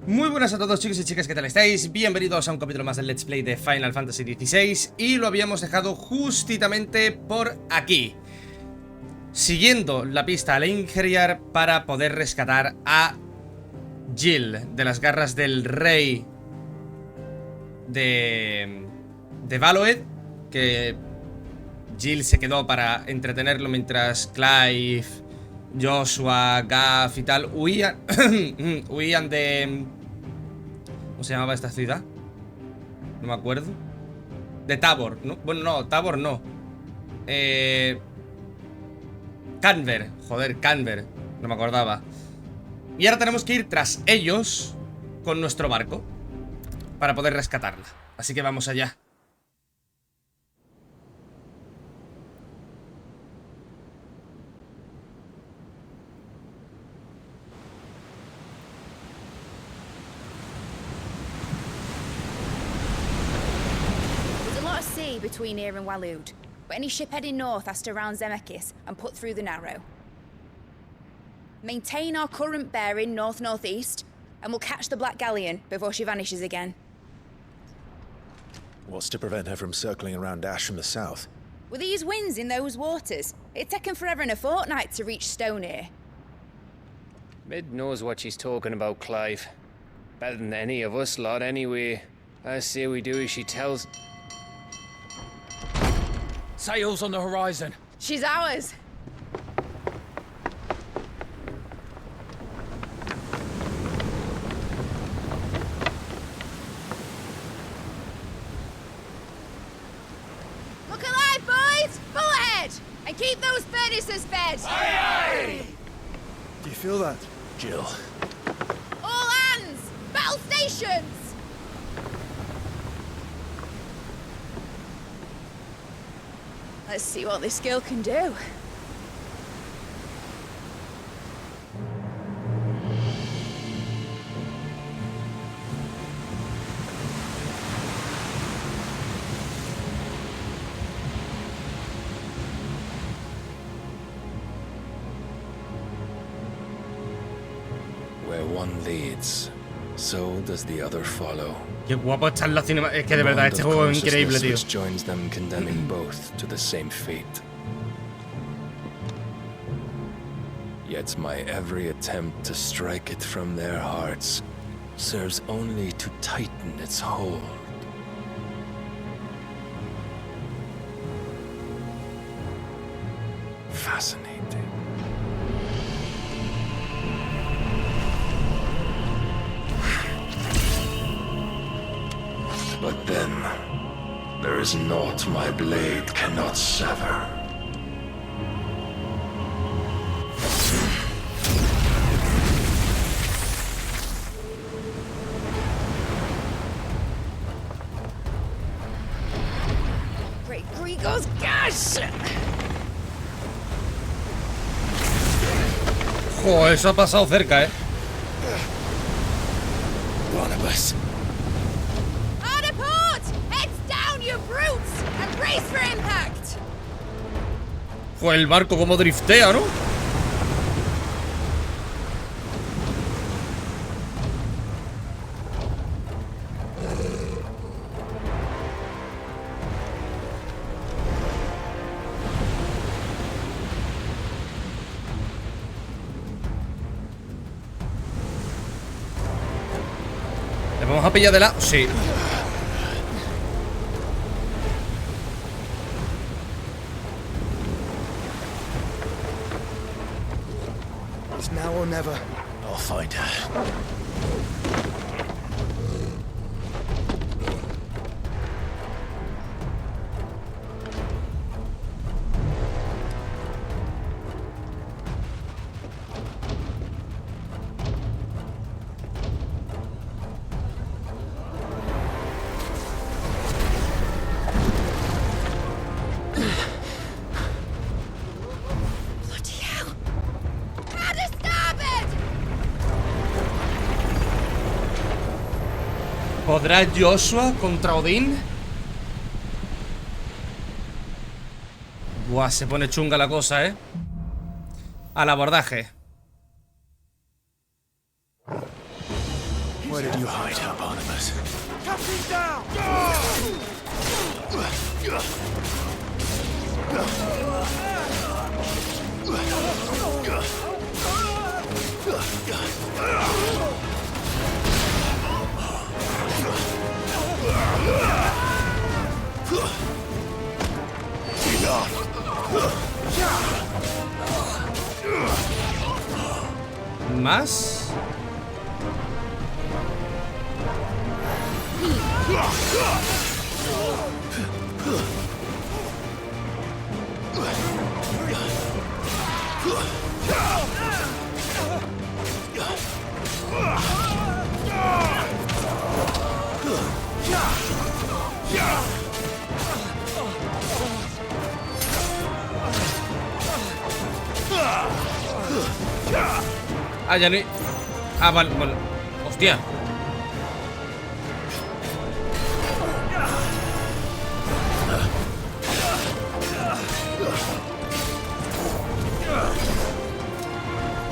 Muy buenas a todos, chicos y chicas, ¿qué tal estáis? Bienvenidos a un capítulo más del Let's Play de Final Fantasy XVI. Y lo habíamos dejado justamente por aquí, siguiendo la pista al Ingeriar para poder rescatar a Jill de las garras del rey de Valoed. Que Jill se quedó para entretenerlo mientras Clive, Joshua, Gaff y tal huían huían de... ¿Cómo se llamaba esta ciudad? No me acuerdo. De Tabor, ¿no? Bueno, no, Tabor no. Canver, joder, Canver. No me acordaba. Y ahora tenemos que ir tras ellos con nuestro barco para poder rescatarla. Así que vamos allá. Between here and Waloed, but any ship heading north has to round Zemeckis and put through the Narrow. Maintain our current bearing north-northeast, and we'll catch the Black Galleon before she vanishes again. What's to prevent her from circling around Ash from the south? With these winds in those waters, it'd taken forever and a fortnight to reach Stonehenge. Mid knows what she's talking about, Clive. Better than any of us lot, anyway. I say we do as she tells. Sails on the horizon. She's ours. Look alive, boys! Pull ahead! And keep those furnaces fed! Aye, aye! Do you feel that, Jill? All hands! Battle stations! Let's see what this girl can do. Where one leads, so does the other follow. Qué guapo está la cinema. Es que de verdad este juego es increíble, tío. Which joins them, condemning both to the same fate. Yet my every attempt to strike it from their hearts serves only to tighten its hold. Fascinating. But then, there is naught my blade cannot sever. Great Grigor's gas! Joder, eso ha pasado cerca, Barnabas. Joder, el barco como driftea, ¿no? ¿Le vamos a pillar de lado? Sí. Now or never. I'll find her. ¿Podrá Joshua contra Odín? Buah, se pone chunga la cosa, ¿eh? Al abordaje. Where did you hide, Hieronymus? Captain down! ¿Más? Ah, ya no hay... Ah, vale, bueno. Hostia.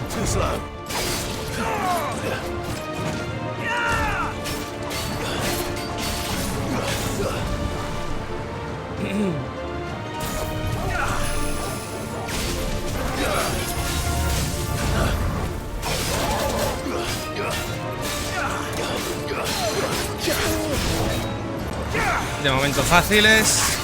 Too slow. De momento fáciles.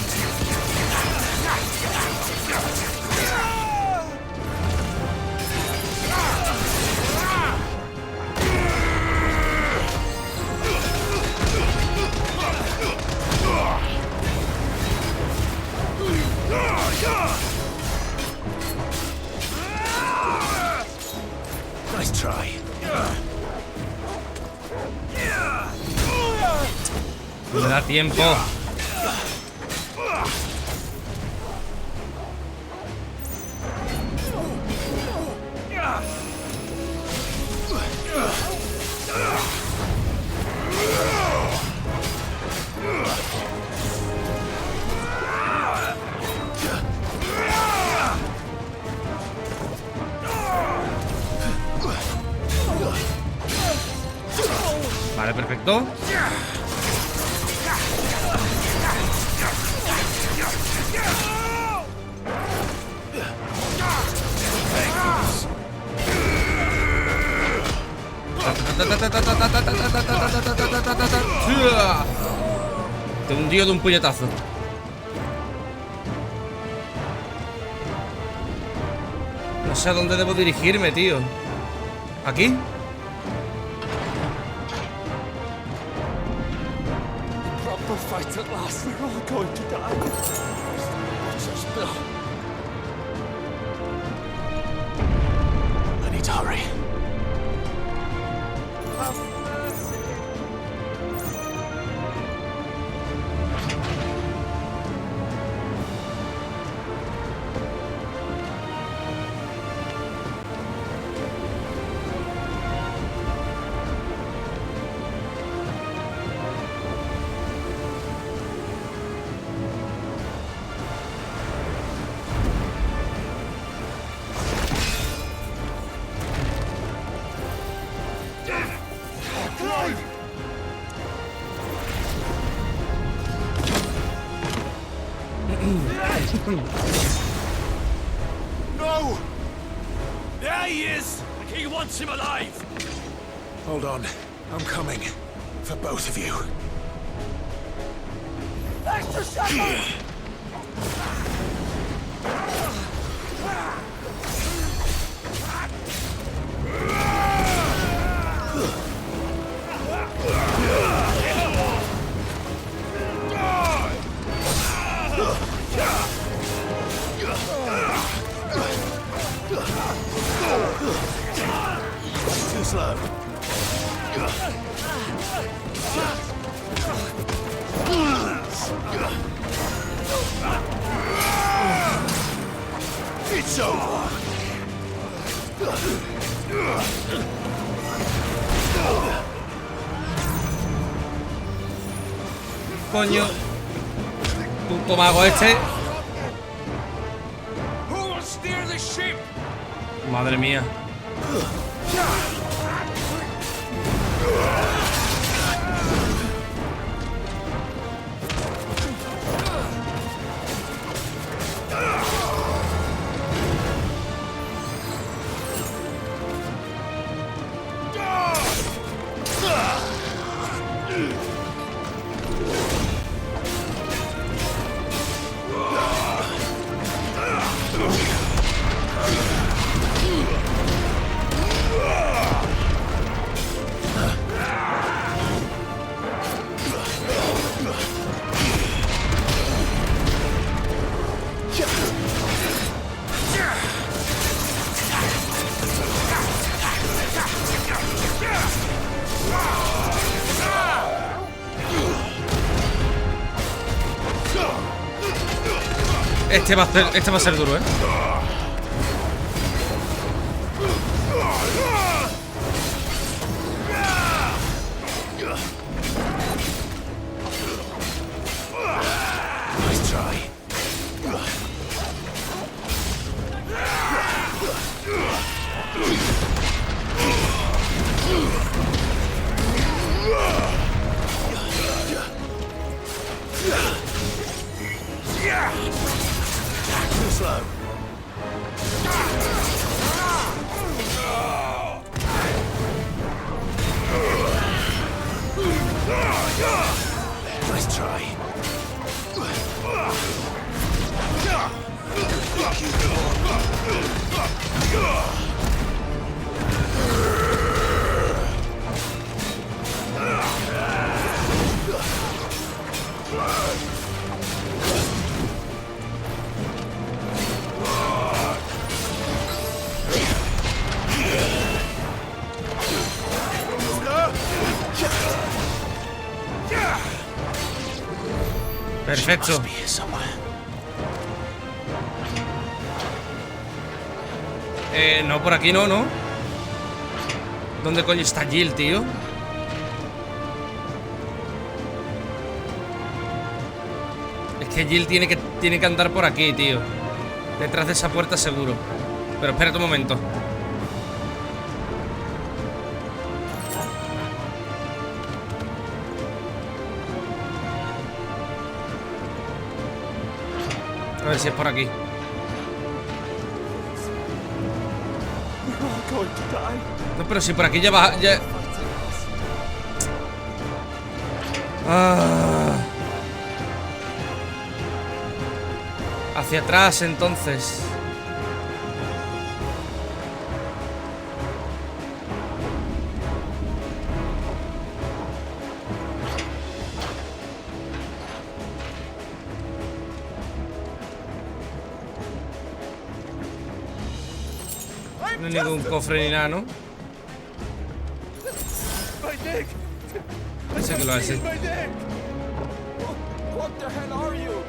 Nice try. No me da tiempo. Vale, perfecto. Te hundió de un puñetazo. No sé a dónde debo dirigirme, tío. ¿Aquí? Proper fight at last. We're all going to die. Watch us, Bill. I need to hurry. No! There he is! The king wants him alive! Hold on. I'm coming. For both of you. Extra shepherd! Too slow. It's over. Coño. Puto mago este. Who will steer the ship? Madre mía. Este va a ser duro, ¿eh? Nice try. Too slow. Nice try. Perfecto. Must be here somewhere. No, por aquí no, ¿no? ¿Dónde coño está Jill, tío? Es que Jill tiene que andar por aquí, tío. Detrás de esa puerta seguro. Pero espérate un momento. A ver si es por aquí. We're all going to die. No, pero si por aquí ya va... Ya... Ah. Hacia atrás, entonces. No hay ningún cofre ni nada, ¿no? My neck! Pensé que lo hace. My neck! What the hell are you?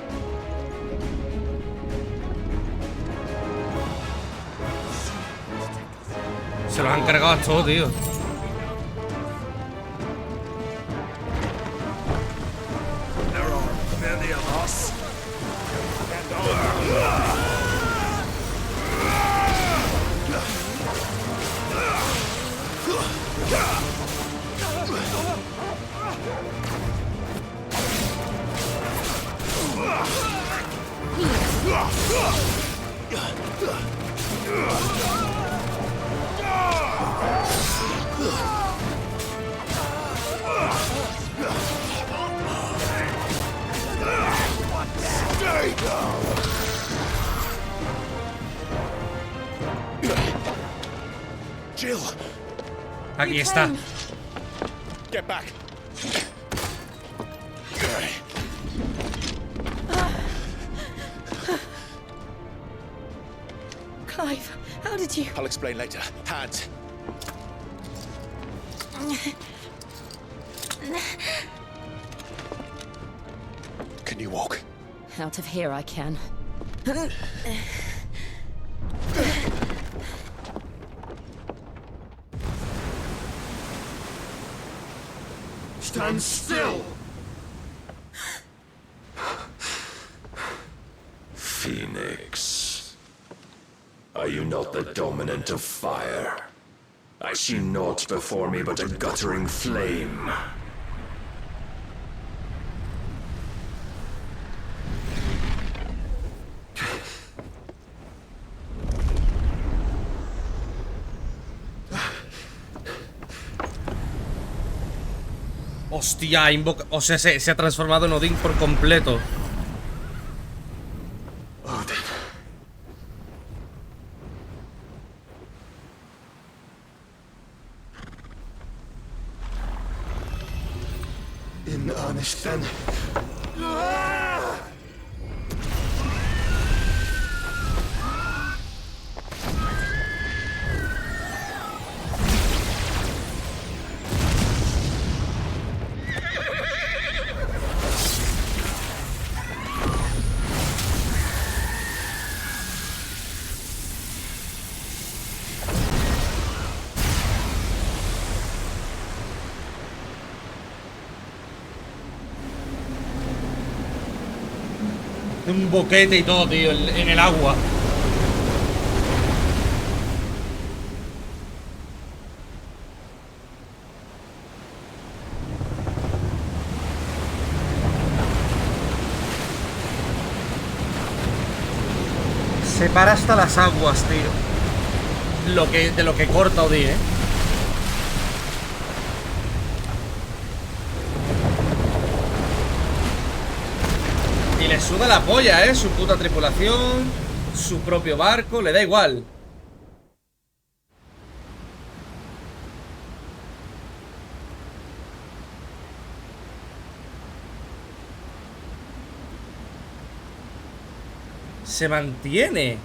Se los han cargado a todos, tío. There are many of us. Jill, Aquí está. Get back! Clive, how did you... I'll explain later. Hands. Can you walk? Out of here I can. stand still! Phoenix. Are you not the dominant of fire? I see naught before me but a guttering flame. Hostia, invoca... O sea, se ha transformado en Odín por completo. Odin. In earnest then. Un boquete y todo, tío, en el agua. Separa hasta las aguas, tío. De lo que corta Odie, Y le suda la polla, su puta tripulación, su propio barco, le da igual. Se mantiene.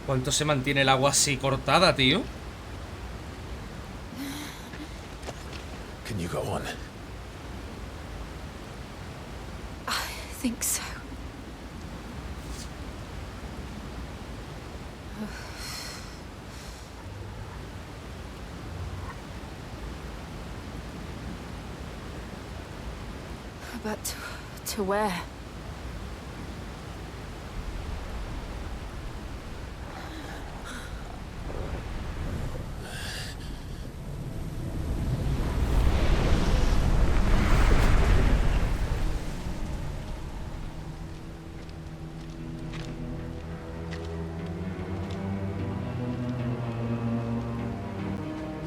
¿Cuánto se mantiene el agua así cortada, tío? Can you go on? I think so. But to where?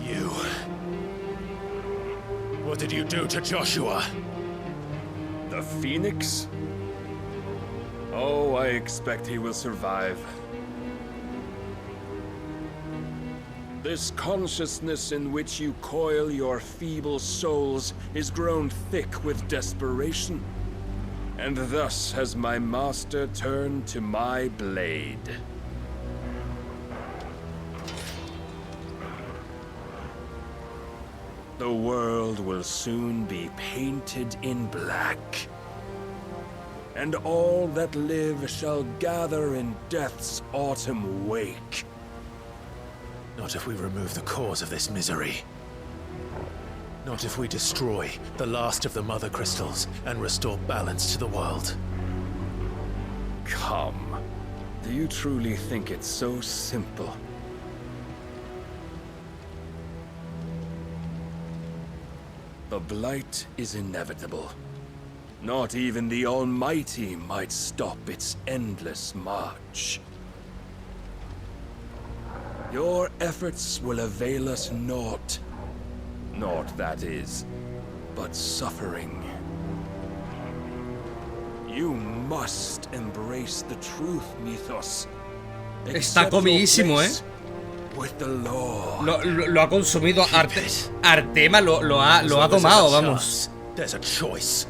You. What did you do to Joshua? The Phoenix? Oh, I expect he will survive. This consciousness in which you coil your feeble souls is grown thick with desperation. And thus has my master turned to my blade. The world will soon be painted in black. And all that live shall gather in death's autumn wake. Not if we remove the cause of this misery. Not if we destroy the last of the Mother Crystals and restore balance to the world. Come. Do you truly think it's so simple? The Blight is inevitable. Not even the Almighty might stop its endless march. Your efforts will avail us naught. Naught, that is, but suffering. You must embrace the truth, Mythos. Está comidísimo, With the law. Lo ha consumido Artema, lo ha domado, vamos. There's a choice.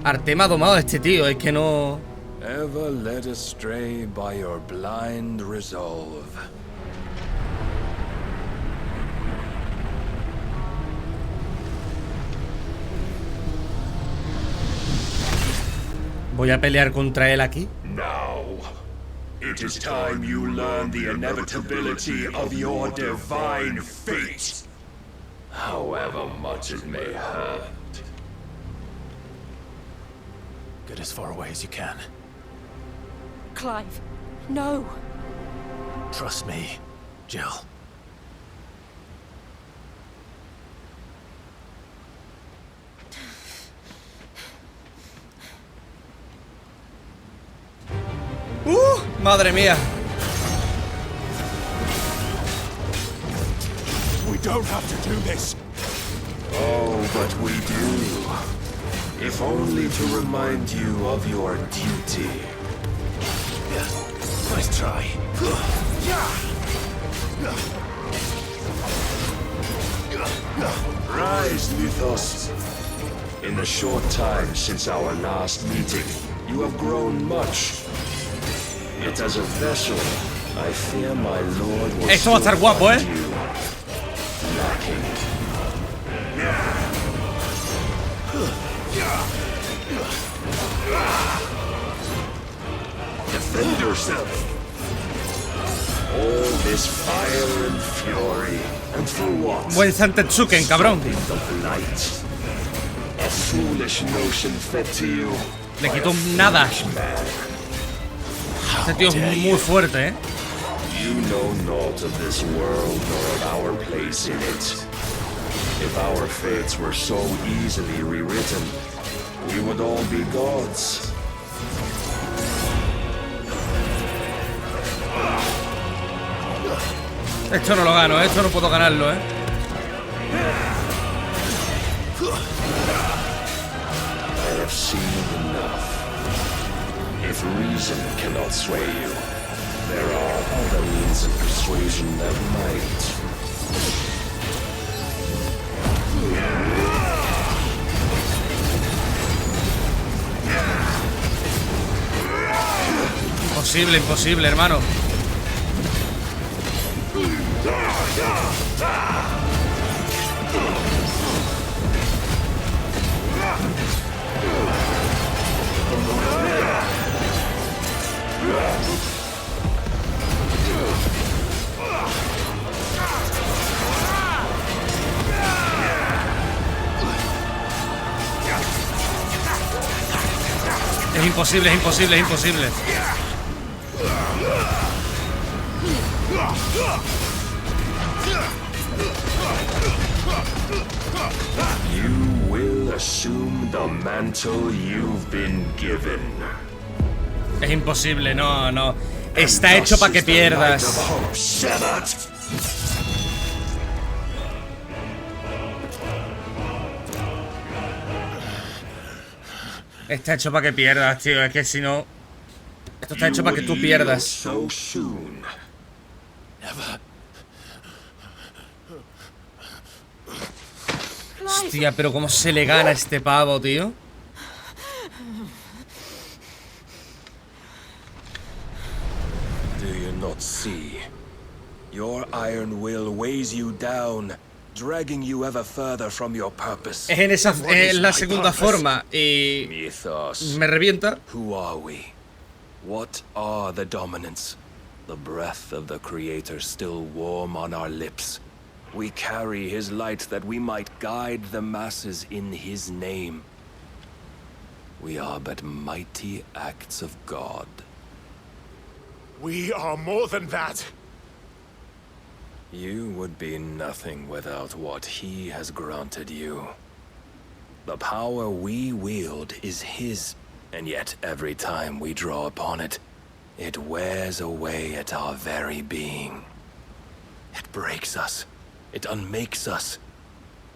Artema ha domado a este tío, es que no... Ever led astray by your blind resolve. Voy a pelear contra él aquí. Now, it is time you learn the inevitability of your divine fate, however much it may hurt. Get as far away as you can. Clive, no. Trust me, Jill. Madre mía. We don't have to do this. Oh, but we do. If only to remind you of your duty. Nice try. Rise, Mythos. In the short time since our last meeting, you have grown much. Yet as a vessel, I fear my lord will Esto va a estar guapo, you lacking. Defend yourself. All this fire and fury, and for what? Buen Zantetsuken, cabrón. The light. A foolish notion fed to you. Le quitó nada. Este tío es muy fuerte, You know naught of this world nor of our place in it. If our fates were so easily rewritten, we would all be gods. Esto no lo gano, esto no puedo ganarlo, I have seen enough. If reason cannot sway you, there are other means of persuasion that might. Imposible, imposible, hermano. Es imposible, es imposible, es imposible. You will assume the mantle you've been given. Es imposible, no, no. Está hecho para que pierdas. Está hecho para que pierdas, tío. Es que si no... Esto está hecho para que tú pierdas. Hostia, pero cómo se le gana a este pavo, tío. Do you not see? Your iron will weighs you down, dragging you ever further from your purpose. Es en esa, la segunda forma y Mythos. me revienta. Who are we? What are the dominants? The breath of the Creator still warm on our lips. We carry his light that we might guide the masses in his name. We are but mighty acts of God. We are more than that. You would be nothing without what he has granted you. The power we wield is his, and yet every time we draw upon it, it wears away at our very being. It breaks us. It unmakes us,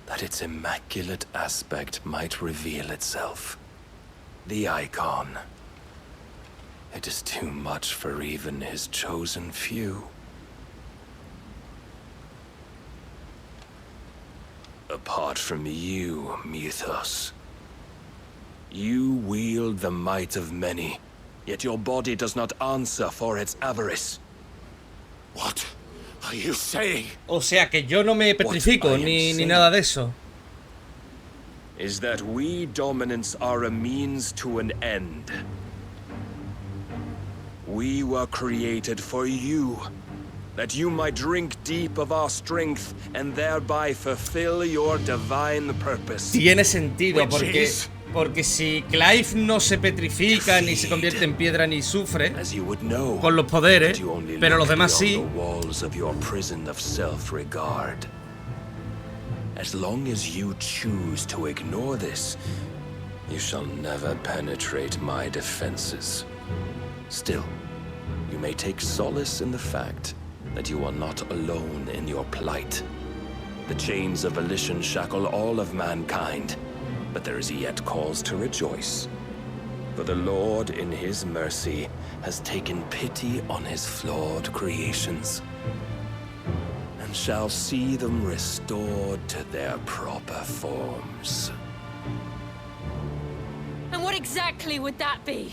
that its immaculate aspect might reveal itself. The icon. It is too much for even his chosen few. Apart from you, Mythos, you wield the might of many, yet your body does not answer for its avarice. What are you saying? O sea que yo no me petrifico ni nada de eso. Is that we dominants are a means to an end. We were created for you, that you might drink deep of our strength and thereby fulfill your divine purpose. Tiene sentido porque si Clive no se petrifica ni se convierte en piedra ni sufre con los poderes, pero los demás sí. As long as you choose to ignore this, you shall never penetrate my defenses. Still, you may take solace in the fact that you are not alone in your plight. The chains of volition shackle all of mankind, but there is yet cause to rejoice. For the Lord, in his mercy, has taken pity on his flawed creations, and shall see them restored to their proper forms. And what exactly would that be?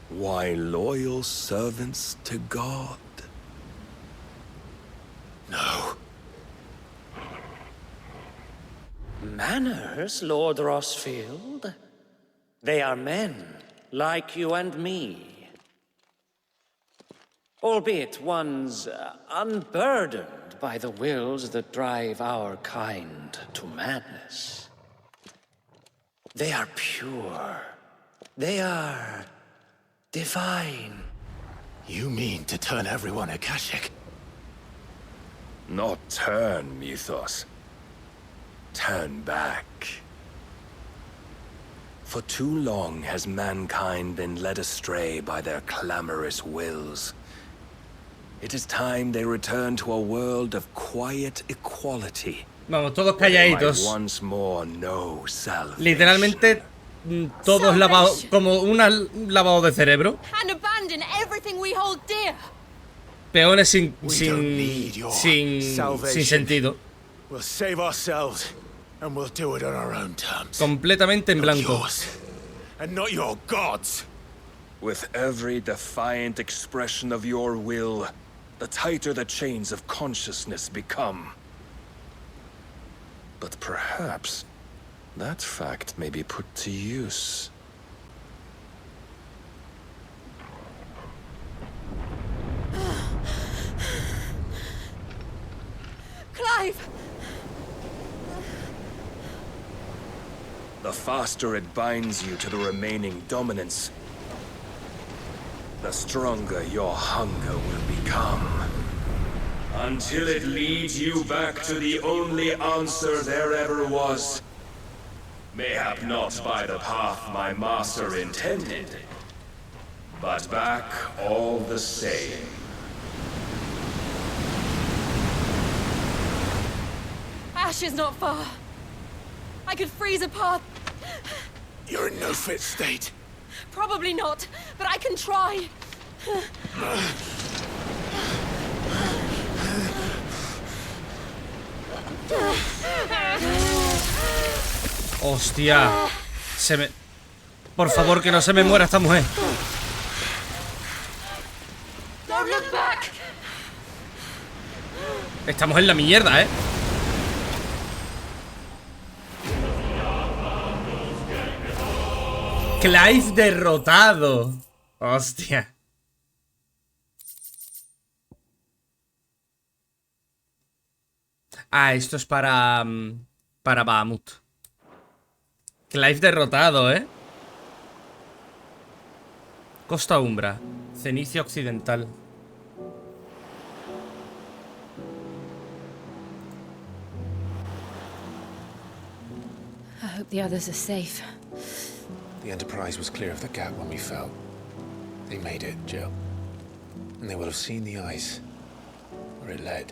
Why, loyal servants to God. No. Manners, Lord Rossfield? They are men, like you and me. albeit ones unburdened by the wills that drive our kind to madness. They are pure. They are divine. You mean to turn everyone Akashic? Not turn, Mythos. Turn back. For too long has mankind been led astray by their clamorous wills. It is time they return to a world of quiet equality. Vamos, todos calladitos. Once more know salvation. Literalmente todos lavados, como un lavado de cerebro. And abandon everything we hold dear. Peones sin sentido. We'll save ourselves, and we'll do it on our own terms. Completamente en blanco. Yours, and not your gods. With every defiant expression of your will, the tighter the chains of consciousness become. But perhaps that fact may be put to use. Clive! The faster it binds you to the remaining dominance, the stronger your hunger will become. Until it leads you back to the only answer there ever was. Mayhap not by the path my master intended, but back all the same. Ash is not far. I could freeze a path. You're in no fit state. Probably not, but I can try. Hostia. Por favor, que no se me muera esta mujer. Don't look back. Estamos en la mierda, ¿eh? Clive derrotado. Hostia. Ah, esto es para Bahamut. Clive derrotado, ¿eh? Costa Umbra. Cenicia Occidental. I hope the others are safe. The Enterprise was clear of the gap when we fell. They made it, Jill. And they will have seen the ice where it led.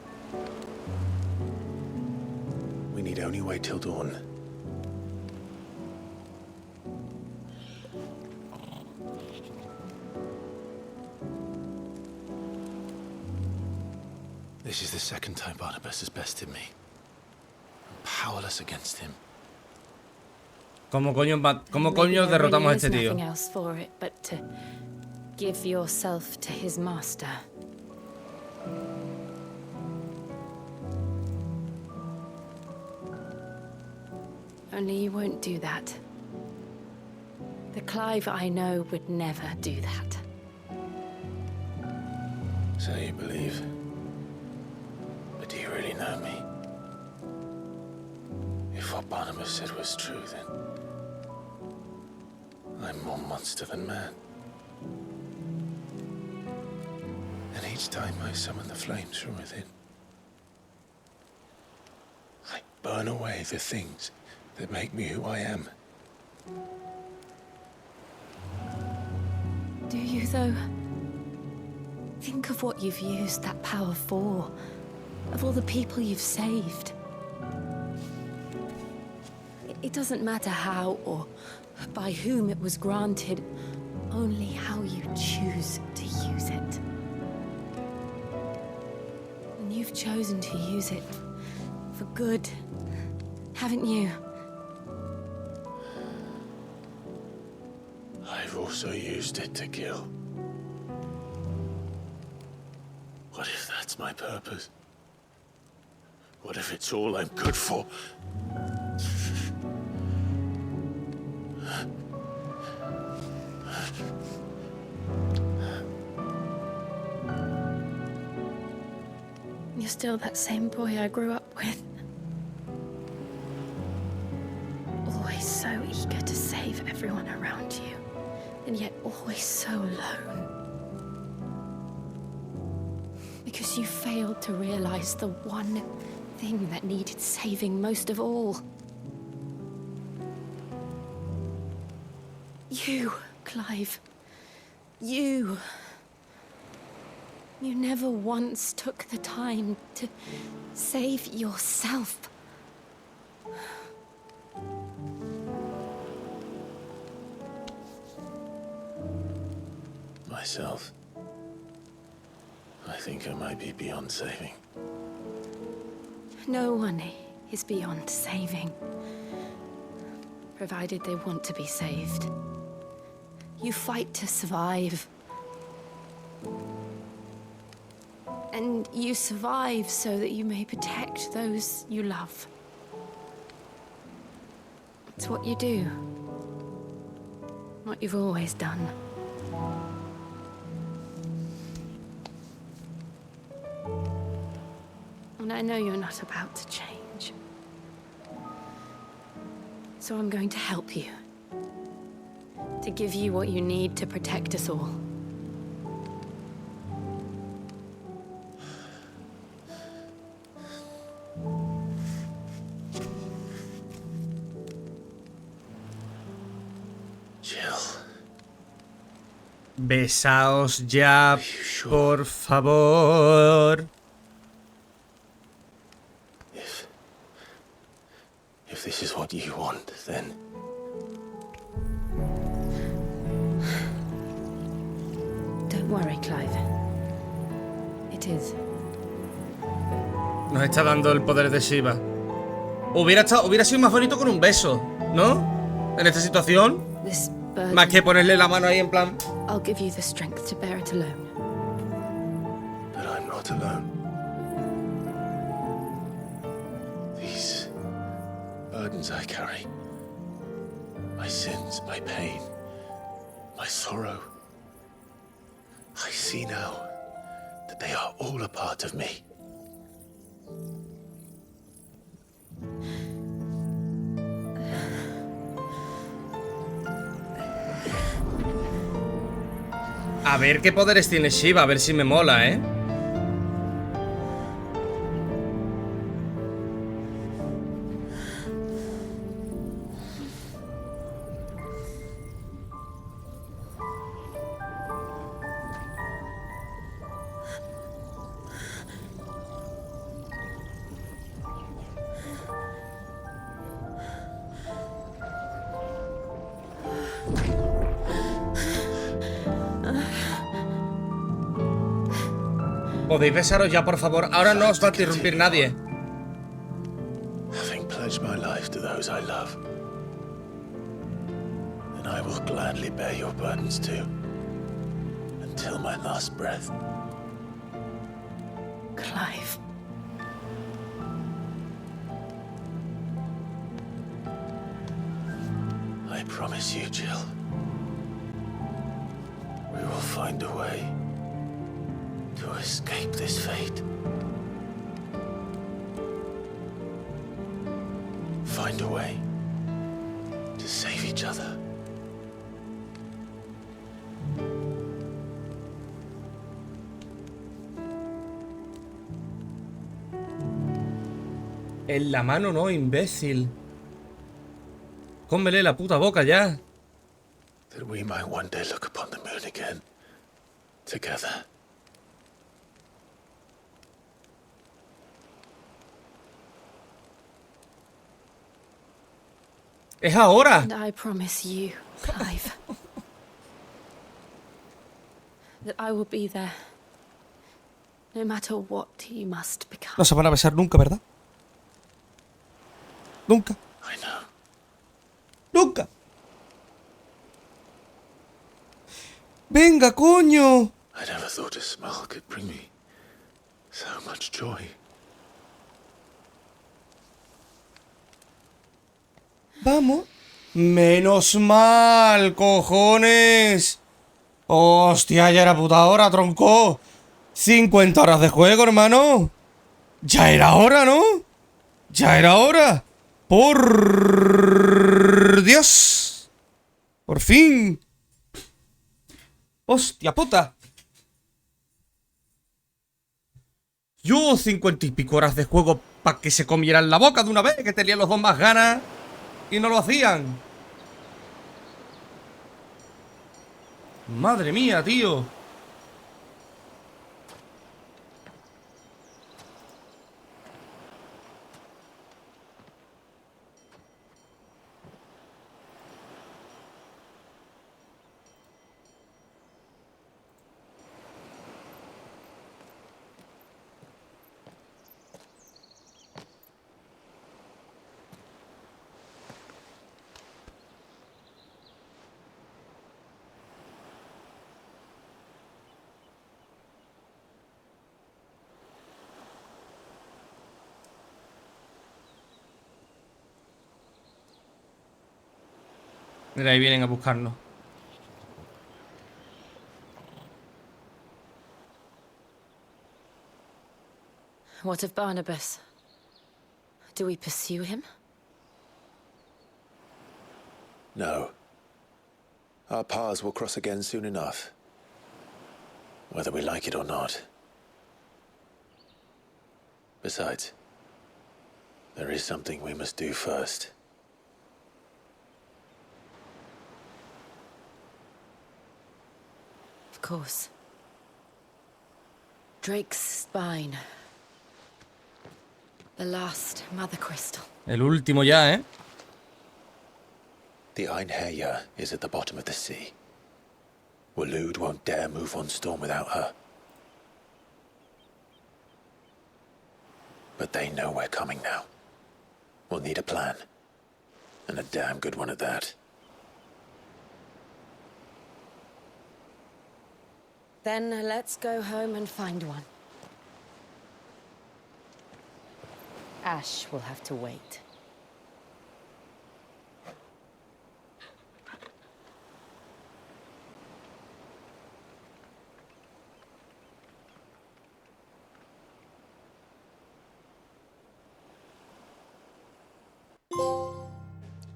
We need only wait till dawn. This is the second time Barnabas has bested me. I'm powerless against him. ¿Cómo coño derrotamos a este tío? Nothing else for it but to give yourself to his master. Only you won't do that. The Clive I know would never do that. So you believe? But do you really know me? If what Barnabas said was true, then I'm more monster than man. And each time I summon the flames from within, I burn away the things that make me who I am. Do you, though? Think of what you've used that power for, of all the people you've saved. It doesn't matter how or by whom it was granted, only how you choose to use it. And you've chosen to use it for good, haven't you? I've also used it to kill. What if that's my purpose? What if it's all I'm good for? You're still that same boy I grew up with. Always so eager to save everyone around you, and yet always so alone. Because you failed to realize the one thing that needed saving most of all. You, Clive. You. You never once took the time to save yourself. Myself. I think I might be beyond saving. No one is beyond saving, provided they want to be saved. You fight to survive. And you survive so that you may protect those you love. It's what you do. What you've always done. And I know you're not about to change. So I'm going to help you. To give you what you need to protect us all. Besaos ya, por favor. If this is what you want, then... Don't worry, Clive. It is. Nos está dando el poder de Shiva. Hubiera sido más bonito con un beso, ¿no? En esta situación. Más que ponerle la mano ahí en plan... I'll give you the strength to bear it alone. But I'm not alone. These burdens I carry, my sins, my pain, my sorrow, I see now that they are all a part of me. A ver qué poderes tiene Shiva, a ver si me mola, ¿eh? Podéis besaros ya, por favor. Ahora no os va a interrumpir nadie. Having pledged my life to those I love, then I will gladly bear your burdens too, until my last breath. Clive. I promise you, Jill, we will find a way to escape this fate. Find a way to save each other. En la mano no, imbécil. Cómele la puta boca ya. That we might one day look upon the moon again, together. Es ahora. And I promise you, Clive, that I will be there, no matter what you must become. No se van a besar nunca, ¿verdad? Nunca. I know. Nunca. Venga, coño. I never thought a smile could bring me so much joy. Vamos. Menos mal, cojones. Hostia, ya era puta hora, tronco. 50 horas de juego, hermano. Ya era hora, ¿no? Ya era hora. Por Dios. Por fin. Hostia puta. Yo 50 y pico horas de juego para que se comieran la boca de una vez, que tenían los dos más ganas y no lo hacían. Madre mía, tío. Mira, ahí vienen a buscarnos. What of Barnabas? Do we pursue him? No. Our paths will cross again soon enough. Whether we like it or not. Besides, there is something we must do first. Of course. Drake's spine. The last mother crystal. El último ya, ¿eh? The Einherjar is at the bottom of the sea. Waloed won't dare move on Storm without her. But they know we're coming now. We'll need a plan. And a damn good one at that. Then let's go home and find one. Ash will have to wait.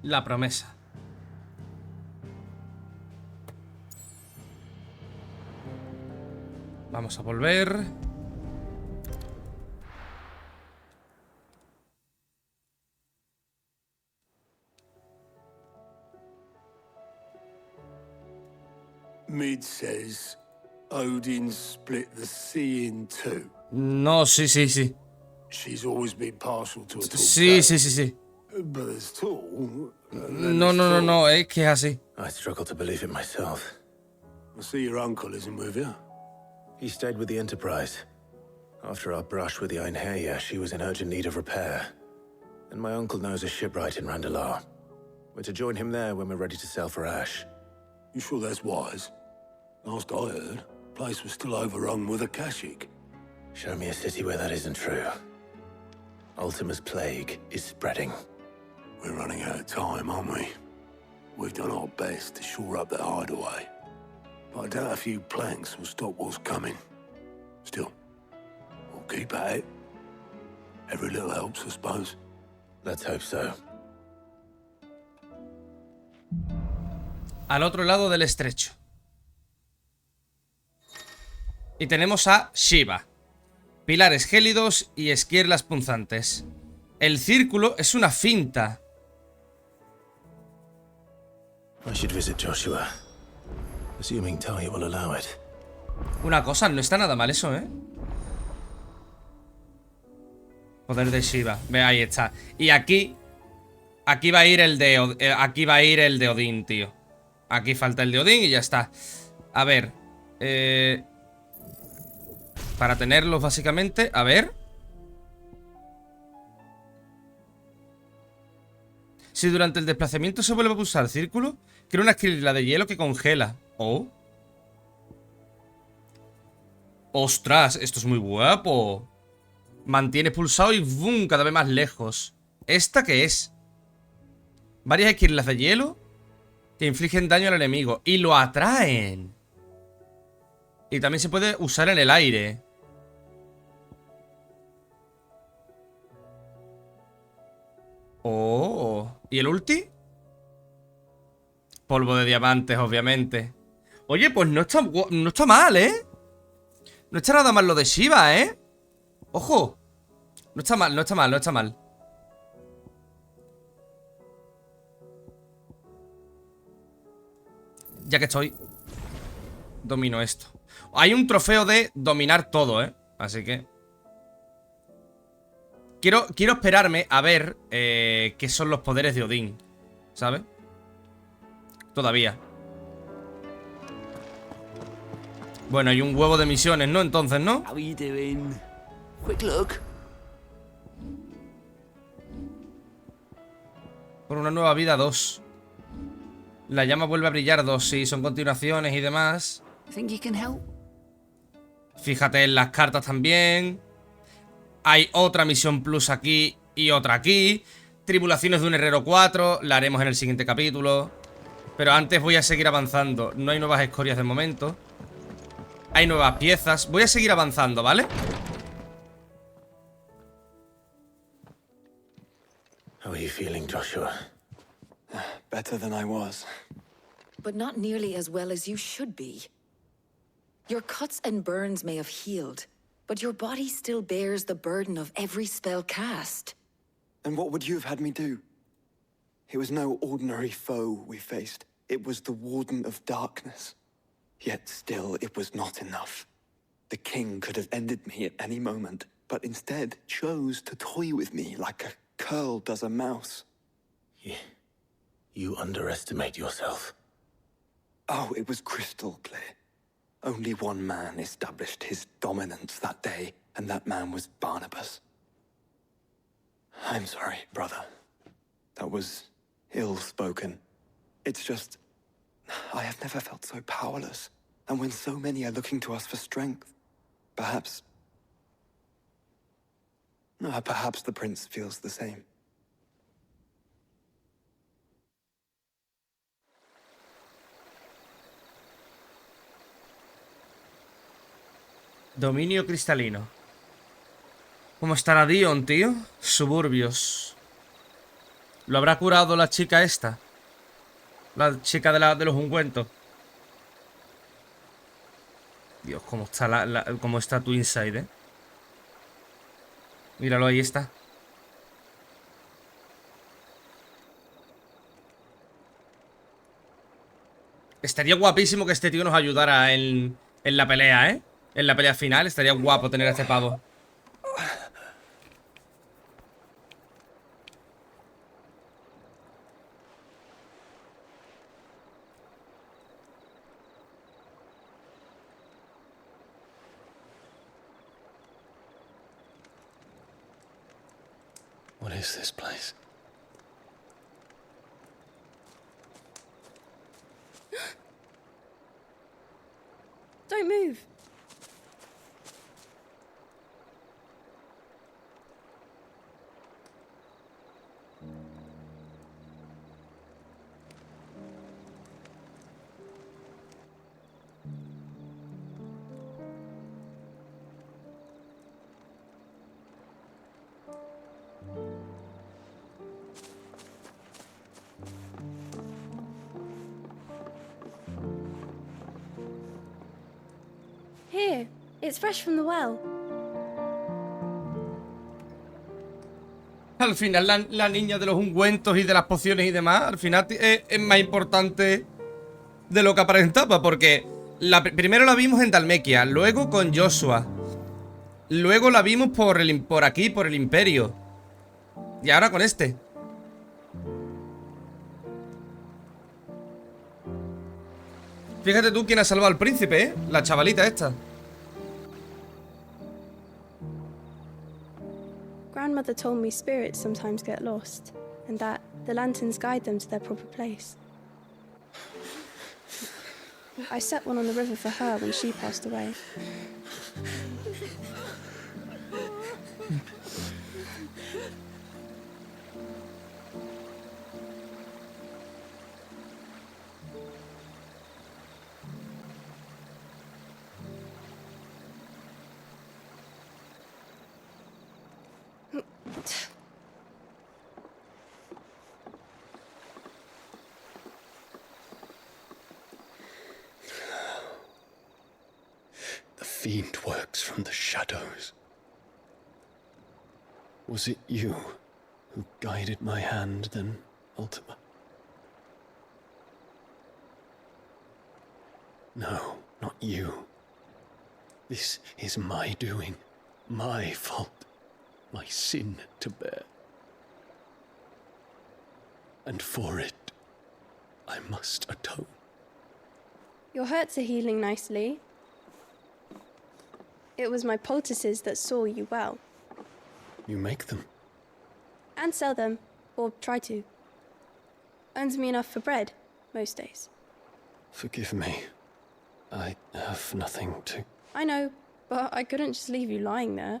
La promesa. Vamos a volver. Mid says Odin split the sea in two. No, sí, sí, sí. She's always been partial to a tall Sí, fella. sí, sí, sí. But there's tall. No, no, no, no, es que es así. I struggle to believe it myself. I see your uncle isn't with you. He stayed with the Enterprise. After our brush with the Einherjar, she was in urgent need of repair. And my uncle knows a shipwright in Randalar. We're to join him there when we're ready to sail for Ash. You sure that's wise? Last I heard, the place was still overrun with Akashic. Show me a city where that isn't true. Ultima's plague is spreading. We're running out of time, aren't we? We've done our best to shore up that hideaway. But I doubt a few planks will stop what's coming. Still, we'll keep at it. Every little helps, I suppose. Let's hope so. Al otro lado del estrecho. Y tenemos a Shiva. Pilares gélidos y esquirlas punzantes. El círculo es una finta. I should visit Joshua. Assuming Talia will allow it. Una cosa, no está nada mal eso, ¿eh? Poder de Shiva. Ve, ahí está. Y aquí va a ir el de aquí va a ir el de Odín, tío. Aquí falta el de Odín y ya está. A ver. Para tenerlos básicamente. A ver. Si durante el desplazamiento se vuelve a pulsar el círculo, crea una esquirla de hielo que congela. Oh. ¡Ostras! Esto es muy guapo. Mantiene pulsado y ¡boom! Cada vez más lejos. ¿Esta qué es? Varias esquirlas de hielo que infligen daño al enemigo y lo atraen. Y también se puede usar en el aire. Oh. ¿Y el ulti? Polvo de diamantes, obviamente. Oye, pues no está mal, ¿eh? No está nada mal lo de Shiva, ¿eh? Ojo. No está mal, no está mal, no está mal. Ya que estoy, domino esto. Hay un trofeo de dominar todo, ¿eh? Así que quiero esperarme a ver qué son los poderes de Odín, ¿sabes? Todavía. Bueno, hay un huevo de misiones, ¿no? Entonces, ¿no? How are you doing? Quick look. Por una nueva vida 2. La llama vuelve a brillar 2, sí, son continuaciones y demás. Think you can help? Fíjate en las cartas también. Hay otra misión plus aquí y otra aquí. Tribulaciones de un herrero 4, la haremos en el siguiente capítulo. Pero antes voy a seguir avanzando. No hay nuevas escorias de momento. Hay nuevas piezas. Voy a seguir avanzando, ¿vale? How are you feeling, Joshua? Better than I was. But not nearly as well as you should be. Your cuts and burns may have healed, but your body still bears the burden of every spell cast. And what would you have had me do? It was no ordinary foe we faced. It was the Warden of Darkness. Yet still, it was not enough. The king could have ended me at any moment, but instead chose to toy with me like a curl does a mouse. You underestimate yourself. Oh, it was crystal clear. Only one man established his dominance that day, and that man was Barnabas. I'm sorry, brother. That was ill-spoken. It's just, I have never felt so powerless. And when so many are looking to us for strength, perhaps the prince feels the same. Dominio cristalino. ¿Cómo estará Dion, tío? Suburbios. ¿Lo habrá curado la chica esta? La chica de los ungüentos. Dios, cómo está cómo está tu inside, Míralo, ahí está. Estaría guapísimo que este tío nos ayudara en la pelea, ¿eh? En la pelea final estaría guapo tener a este pavo. What is this place? Don't move. Here, it's fresh from the well. Al final la niña de los ungüentos y de las pociones y demás, al final es más importante de lo que aparentaba, porque primero la vimos en Dalmequia, luego con Joshua, luego la vimos por aquí, por el Imperio, y ahora con este. Fíjate tú quién ha salvado al príncipe, ¿eh? La chavalita esta. Grandmother told me spirits sometimes get lost, and that the lanterns guide them to their proper place. I set one on the river for her when she passed away. fiend works from the shadows. Was it you who guided my hand then, Ultima? No, not you. This is my doing, my fault, my sin to bear. And for it, I must atone. Your hurts are healing nicely. It was my poultices that saw you well. You make them? And sell them, or try to. Earns me enough for bread, most days. Forgive me. I have nothing to... I know, but I couldn't just leave you lying there.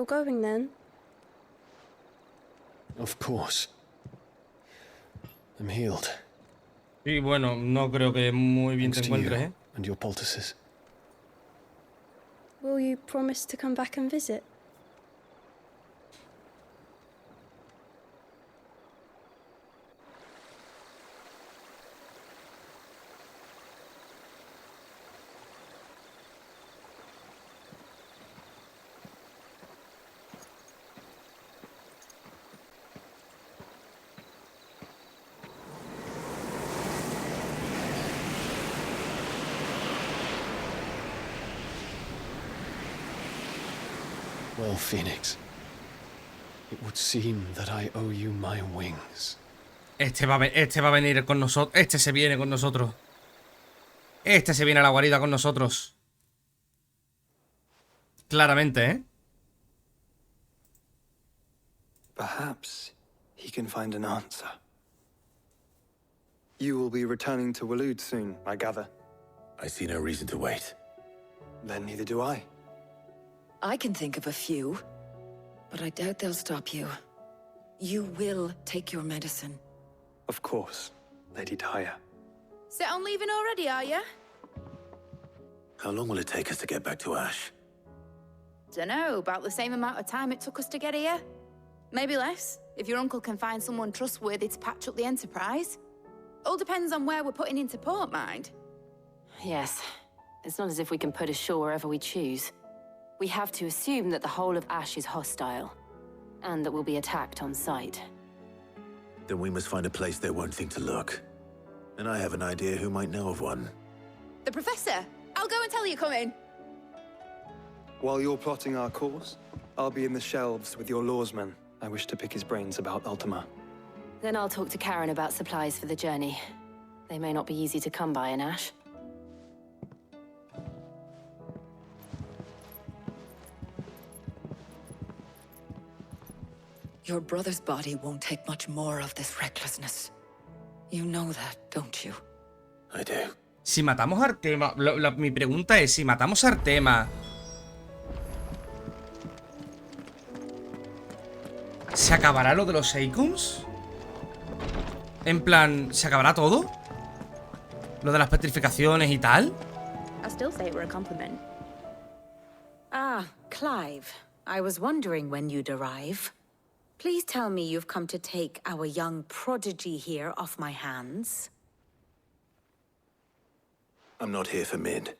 You're going then? Of course. I'm healed. Y bueno, no creo que muy bien te Thanks to you encuentres, ¿eh? and your poultices. Will you promise to come back and visit? Well, Phoenix, it would seem that I owe you my wings. Este va a venir con nosotros. Este se viene con nosotros. Este se viene a la guarida con nosotros. Claramente, ¿eh? Perhaps he can find an answer. You will be returning to Waloed soon, I gather. I see no reason to wait. Then neither do I. I can think of a few, but I doubt they'll stop you. You will take your medicine. Of course, Lady Daya. Set on leaving already, are you? How long will it take us to get back to Ash? Dunno, about the same amount of time it took us to get here. Maybe less, if your uncle can find someone trustworthy to patch up the Enterprise. All depends on where we're putting into port, mind. Yes. It's not as if we can put ashore wherever we choose. We have to assume that the whole of Ash is hostile, and that we'll be attacked on sight. Then we must find a place they won't think to look. And I have an idea who might know of one. The Professor! I'll go and tell you come in. While you're plotting our course, I'll be in the shelves with your lawsman. I wish to pick his brains about Ultima. Then I'll talk to Karen about supplies for the journey. They may not be easy to come by in Ash. Your brother's body won't take much more of this recklessness. You know that, don't you? I do. Si matamos a Artema... mi pregunta es, si matamos a Artema... ¿se acabará lo de los Icons? En plan, ¿se acabará todo? Lo de las petrificaciones y tal. I still say it were a compliment. Ah, Clive. I was wondering when you'd arrive. Please tell me you've come to take our young prodigy here off my hands. I'm not here for Mid.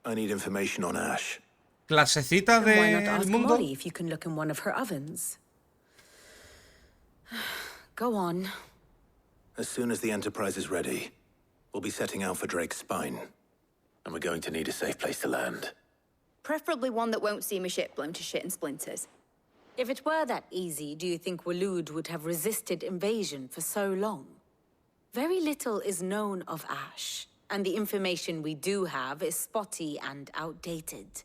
I need information on Ash. Clasecita Then why not del ask mundo. Molly if you can look in one of her ovens? Go on. As soon as the Enterprise is ready, we'll be setting out for Drake's Spine. And we're going to need a safe place to land. Preferably one that won't see my ship blown to shit and splinters. If it were that easy, do you think Waloed would have resisted invasion for so long? Very little is known of Ash, and the information we do have is spotty and outdated.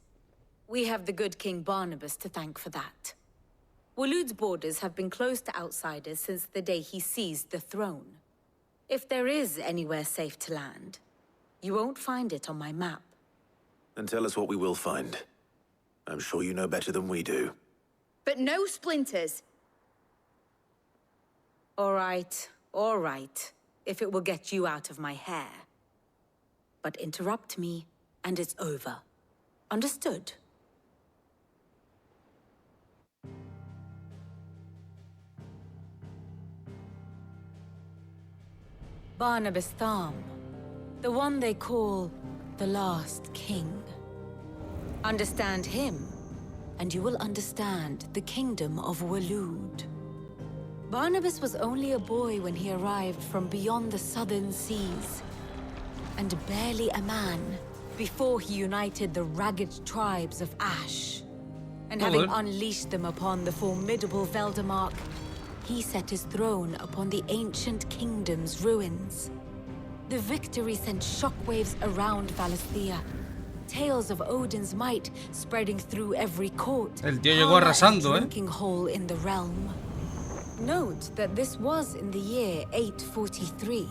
We have the good King Barnabas to thank for that. Waloed's borders have been closed to outsiders since the day he seized the throne. If there is anywhere safe to land, you won't find it on my map. Then tell us what we will find. I'm sure you know better than we do. But no splinters. All right, if it will get you out of my hair. But interrupt me, and it's over. Understood? Barnabas Thumb, the one they call the Last King. Understand him, and you will understand the kingdom of Waloed. Barnabas was only a boy when he arrived from beyond the southern seas, and barely a man before he united the ragged tribes of Ash. And having unleashed them upon the formidable Veldemark, he set his throne upon the ancient kingdom's ruins. The victory sent shockwaves around Valisthea, tales of Odin's might spreading through every court. El tío llegó arrasando, drinking hole in the realm. Note that this was in the year 843,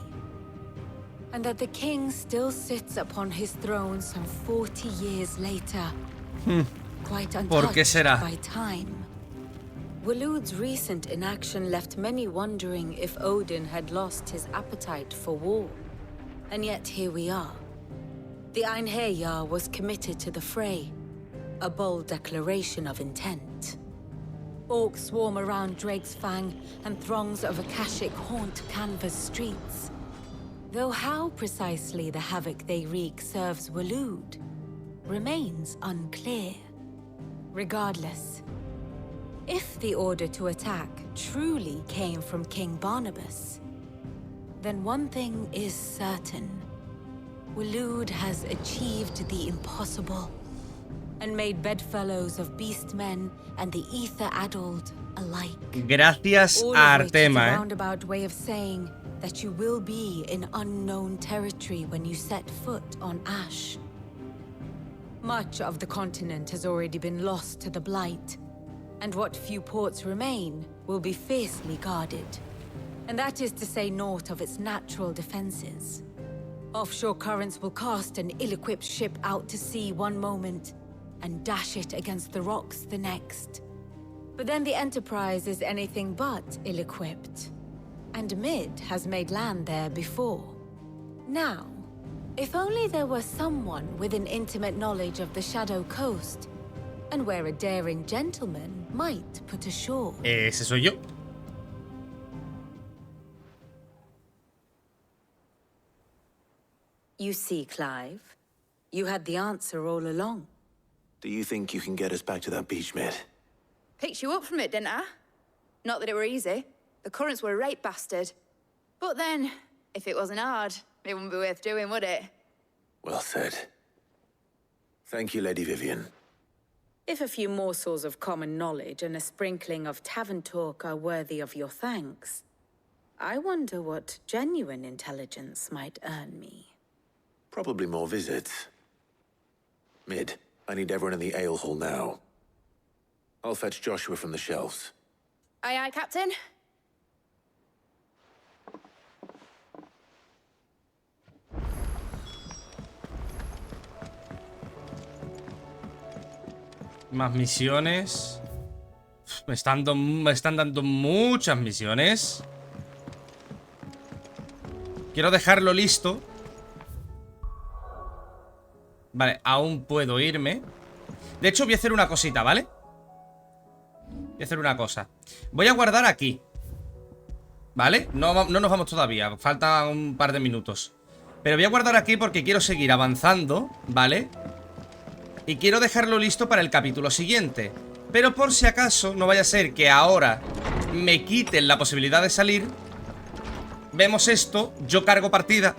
and that the king still sits upon his throne some 40 years later, quite untouched by time. Waloed's recent inaction left many wondering if Odin had lost his appetite for war. And yet here we are. The Einherjar was committed to the fray, a bold declaration of intent. Orcs swarm around Drake's Fang, and throngs of Akashic haunt Canva's streets. Though how precisely the havoc they wreak serves Waloed remains unclear. Regardless, if the order to attack truly came from King Barnabas, then one thing is certain. Waloed has achieved the impossible, and made bedfellows of beastmen and the ether-addled alike. Gracias a Artema, a roundabout way of saying that you will be in unknown territory when you set foot on Ash. Much of the continent has already been lost to the Blight, and what few ports remain will be fiercely guarded. And that is to say naught of its natural defenses. Offshore currents will cast an ill-equipped ship out to sea one moment, and dash it against the rocks the next. But then the Enterprise is anything but ill-equipped, and Mid has made land there before. Now, if only there were someone with an intimate knowledge of the Shadow Coast, and where a daring gentleman might put ashore. Ese soy yo. You see, Clive, you had the answer all along. Do you think you can get us back to that beach, Mid? Picked you up from it, didn't I? Not that it were easy. The currents were a right bastard. But then, if it wasn't hard, it wouldn't be worth doing, would it? Well said. Thank you, Lady Vivian. If a few morsels of common knowledge and a sprinkling of tavern talk are worthy of your thanks, I wonder what genuine intelligence might earn me. Probably more visits. Mid, I need everyone in the ale hall now. I'll fetch Joshua from the shelves. Aye, aye, Captain. Más misiones. Me están dando muchas misiones. Quiero dejarlo listo. Vale, aún puedo irme. De hecho, voy a hacer una cosita, ¿vale? Voy a hacer una cosa. Voy a guardar aquí, ¿vale? No nos vamos todavía. Faltan un par de minutos. Pero voy a guardar aquí porque quiero seguir avanzando, ¿vale? Y quiero dejarlo listo para el capítulo siguiente. Pero por si acaso, no vaya a ser que ahora me quiten la posibilidad de salir. Vemos esto, yo cargo partida.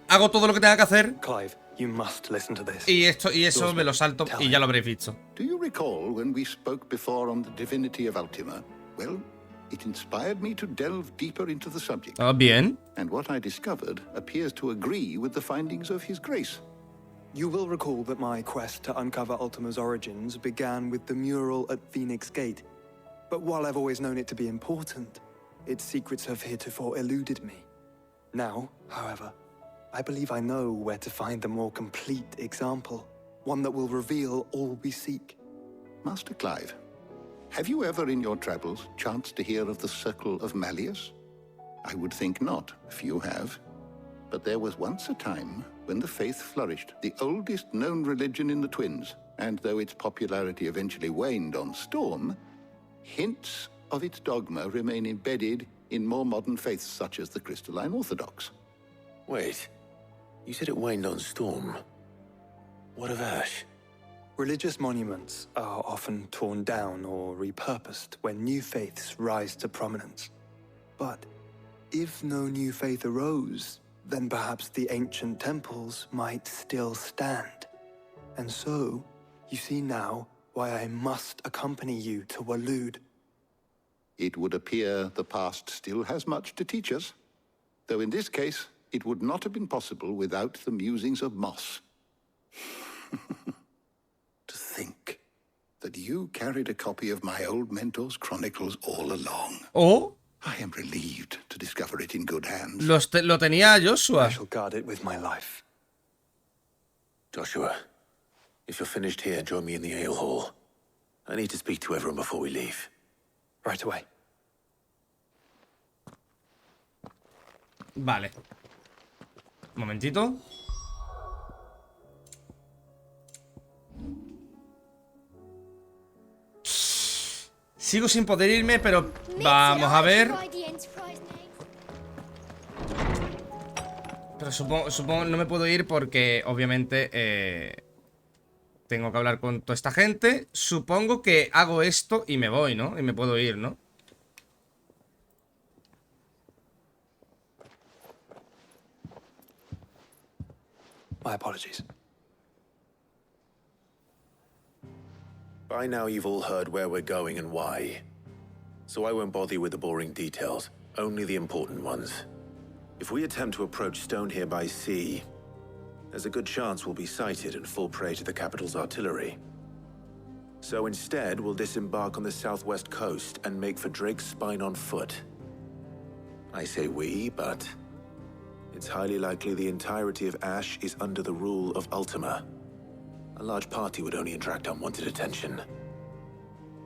Hago todo lo que tenga que hacer. Clive, you must listen to this. Y eso me lo salto y ya lo habréis visto. Do you recall when we spoke before on the divinity of Ultima? Well, it inspired me to delve deeper into the subject. Ah, bien. And what I discovered appears to agree with the findings of His Grace. You will recall that my quest to uncover Ultima's origins began with the mural at Phoenix Gate. But while I've always known it to be important, its secrets have heretofore eluded me. Now, however, I believe I know where to find the more complete example, one that will reveal all we seek. Master Clive, have you ever in your travels chanced to hear of the Circle of Malleus? I would think not, if you have. But there was once a time when the faith flourished, the oldest known religion in the Twins. And though its popularity eventually waned on Storm, hints of its dogma remain embedded in more modern faiths such as the Crystalline Orthodox. Wait, you said it waned on Storm. What of Ash? Religious monuments are often torn down or repurposed when new faiths rise to prominence. But if no new faith arose, then perhaps the ancient temples might still stand. And so, you see now why I must accompany you to Waloed. It would appear the past still has much to teach us, though in this case, it would not have been possible without the musings of Moss. To think that you carried a copy of my old mentor's chronicles all along. Oh. I am relieved to discover it in good hands. Lo tenía Joshua. I shall guard it with my life. Joshua, if you're finished here, join me in the ale hall. I need to speak to everyone before we leave. Right away. Vale. Un momentito. Sigo sin poder irme, pero vamos a ver. Pero supongo no me puedo ir porque obviamente tengo que hablar con toda esta gente. Supongo que hago esto y me voy, ¿no? Y me puedo ir, ¿no? My apologies. By now you've all heard where we're going and why. So I won't bother you with the boring details, only the important ones. If we attempt to approach Stone here by sea, there's a good chance we'll be sighted and fall prey to the capital's artillery. So instead, we'll disembark on the southwest coast and make for Drake's Spine on foot. I say we, but it's highly likely the entirety of Ash is under the rule of Ultima. A large party would only attract unwanted attention,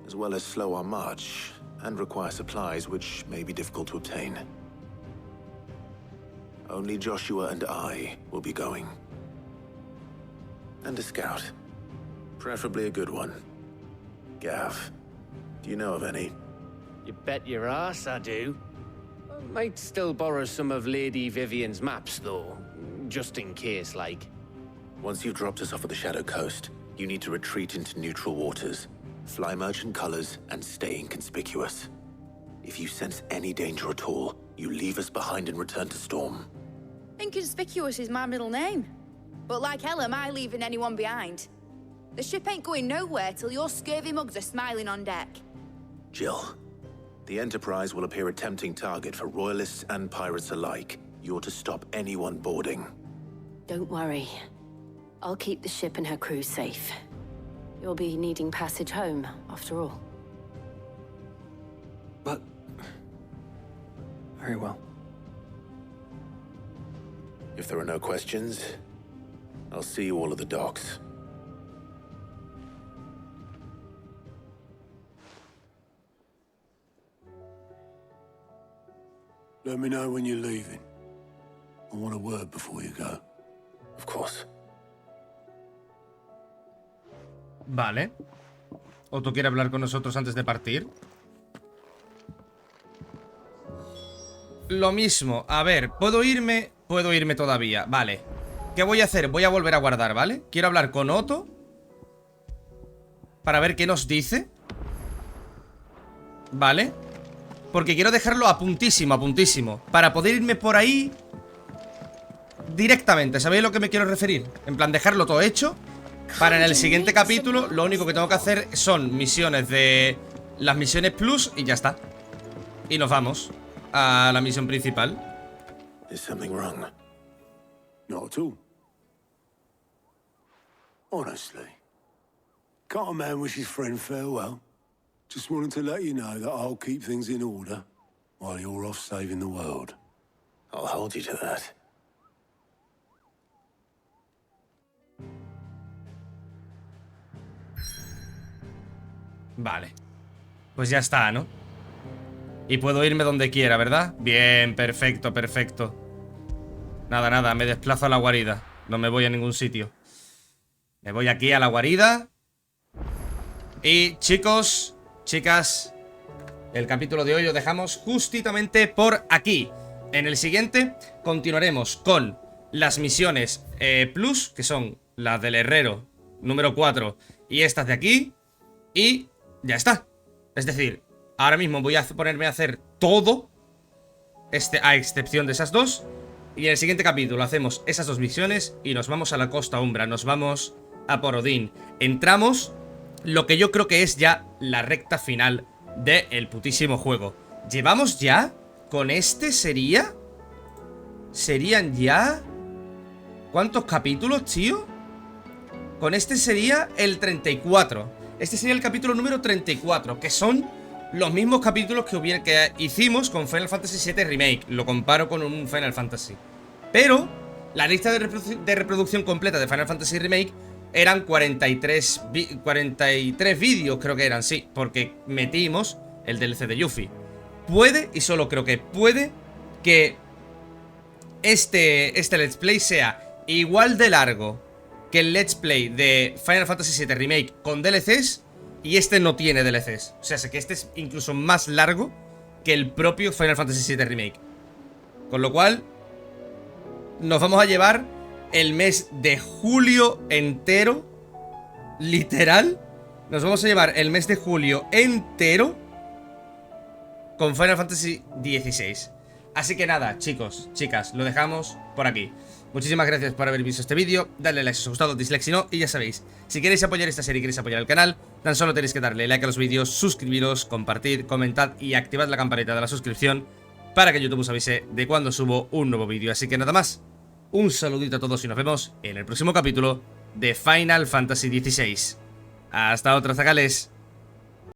as well as slow our march and require supplies which may be difficult to obtain. Only Joshua and I will be going. And a scout. Preferably a good one. Gav, do you know of any? You bet your ass I do. I might still borrow some of Lady Vivian's maps, though. Just in case, like. Once you've dropped us off at the Shadow Coast, you need to retreat into neutral waters, fly merchant colors, and stay inconspicuous. If you sense any danger at all, you leave us behind and return to Storm. Inconspicuous is my middle name. But like hell am I leaving anyone behind. The ship ain't going nowhere till your scurvy mugs are smiling on deck. Jill, the Enterprise will appear a tempting target for royalists and pirates alike. You're to stop anyone boarding. Don't worry. I'll keep the ship and her crew safe. You'll be needing passage home, after all. But... very well. If there are no questions, I'll see you all at the docks. Let me know when you're leaving. I want a word before you go. Of course. Vale. ¿Otto quiere hablar con nosotros antes de partir? Lo mismo. A ver, ¿puedo irme? Puedo irme todavía. Vale. ¿Qué voy a hacer? Voy a volver a guardar, ¿vale? Quiero hablar con Otto para ver qué nos dice. Vale. Porque quiero dejarlo a puntísimo, a puntísimo, para poder irme por ahí directamente. ¿Sabéis a lo que me quiero referir? En plan, dejarlo todo hecho para en el siguiente capítulo lo único que tengo que hacer son misiones de las misiones plus y ya está. Y nos vamos a la misión principal. Is something wrong? Not at all. Honestly. Can't a man wish his friend farewell? Just wanted to let you know that I'll keep things in order while you're off saving the world. I'll hold you to that. Vale. Pues ya está, ¿no? Y puedo irme donde quiera, ¿verdad? Bien, perfecto, perfecto. Nada, nada, me desplazo a la guarida. No me voy a ningún sitio. Me voy aquí a la guarida. Y chicos, chicas, el capítulo de hoy lo dejamos justamente por aquí. En el siguiente continuaremos con las misiones plus, que son las del herrero número 4 y estas de aquí. Y ya está. Es decir, ahora mismo voy a ponerme a hacer todo, a excepción de esas dos. Y en el siguiente capítulo hacemos esas dos misiones y nos vamos a la Costa Umbra, nos vamos a por Odín. Entramos lo que yo creo que es ya la recta final del putísimo juego. ¿Llevamos ya? ¿Con este serían ya? ¿Cuántos capítulos, tío? Con este sería el 34. Este sería el capítulo número 34, que son los mismos capítulos que hicimos con Final Fantasy VII Remake. Lo comparo con un Final Fantasy. Pero la lista de reproducción completa de Final Fantasy Remake eran 43 vídeos, creo que eran, sí, porque metimos el DLC de Yuffie. Puede, y solo creo que puede, que este Let's Play sea igual de largo que el Let's Play de Final Fantasy VII Remake con DLCs, y este no tiene DLCs. O sea, sé que este es incluso más largo que el propio Final Fantasy VII Remake. Con lo cual, nos vamos a llevar el mes de julio entero. Literal. Nos vamos a llevar el mes de julio entero con Final Fantasy XVI. Así que nada, chicos, chicas, lo dejamos por aquí. Muchísimas gracias por haber visto este vídeo. Dadle like si os ha gustado, dislike si no. Y ya sabéis, si queréis apoyar esta serie y queréis apoyar el canal, tan solo tenéis que darle like a los vídeos, suscribiros, compartir, comentad y activad la campanita de la suscripción para que YouTube os avise de cuando subo un nuevo vídeo. Así que nada más, un saludito a todos y nos vemos en el próximo capítulo de Final Fantasy XVI. Hasta otra, zacales.